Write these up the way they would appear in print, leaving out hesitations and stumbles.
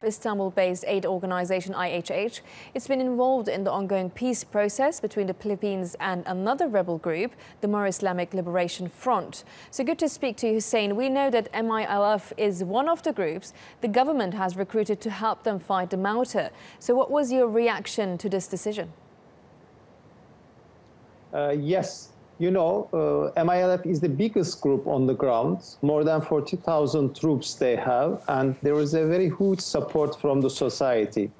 Istanbul-based aid organization IHH. It's been involved in the ongoing peace process between the Philippines and another rebel group, the More Islamic Liberation Front. So good to speak to you, Huseyin. We know that MILF is one of the groups the government has recruited to help them fight the Mauta. So what was your reaction to this decision? Yes. You know, MILF is the biggest group on the ground. More than 40,000 troops they have, and there is a very huge support from the society.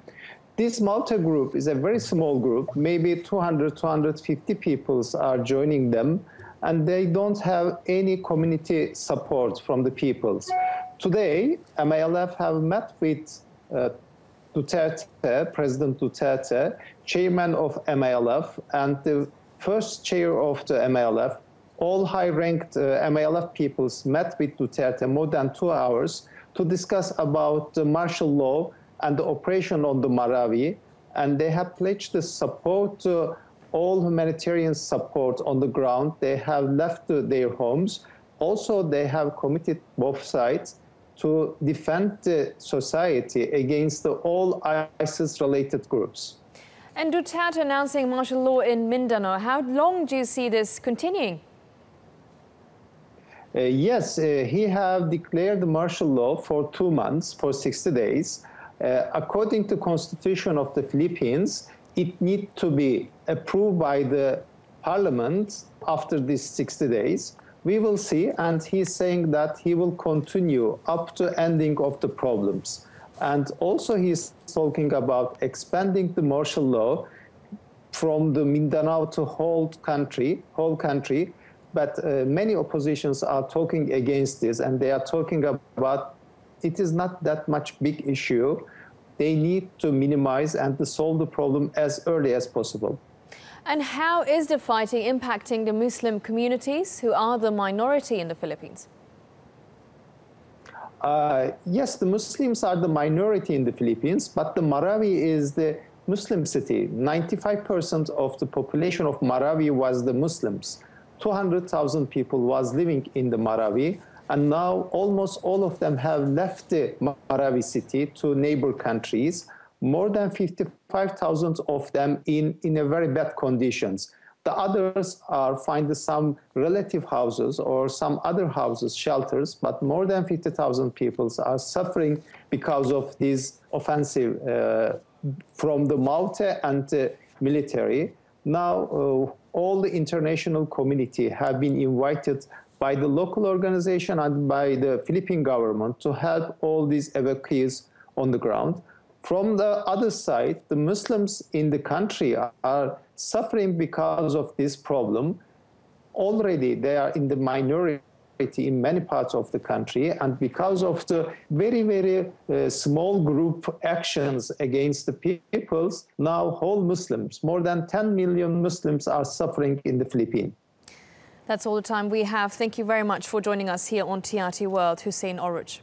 This Malta group is a very small group. Maybe 200, 250 people are joining them, and they don't have any community support from the peoples. Today, MILF have met with Duterte, President Duterte, chairman of MILF, and the first chair of the MILF. All high-ranked MILF peoples met with Duterte more than 2 hours to discuss about the martial law and the operation on the Marawi, and they have pledged the support, all humanitarian support on the ground. They have left their homes. Also, they have committed both sides to defend the society against all ISIS-related groups. And Duterte announcing martial law in Mindanao, how long do you see this continuing? Yes, he have declared the martial law for 2 months, for 60 days. According to the Constitution of the Philippines, it needs to be approved by the parliament after these 60 days. We will see, and he's saying that he will continue up to ending of the problems. And also he's talking about expanding the martial law from the Mindanao to whole country. But many oppositions are talking against this, and they are talking about it is not that much big issue. They need to minimize and to solve the problem as early as possible. And how is the fighting impacting the Muslim communities who are the minority in the Philippines? Yes, the Muslims are the minority in the Philippines, but the Marawi is the Muslim city. 95% of the population of Marawi was the Muslims. 200,000 people was living in the Marawi, and now almost all of them have left the Marawi city to neighbor countries. More than 55,000 of them in a very bad conditions. The others are finding some relative houses or some other houses, shelters, but more than 50,000 people are suffering because of this offensive from the Mauta and the military. Now, all the international community have been invited by the local organization and by the Philippine government to help all these evacuees on the ground. From the other side, the Muslims in the country are suffering because of this problem. Already they are in the minority in many parts of the country, and because of the very, very small group actions against the peoples, now whole Muslims, more than 10 million Muslims are suffering in the Philippines. That's all the time we have. Thank you very much for joining us here on TRT World, Huseyin Oruc.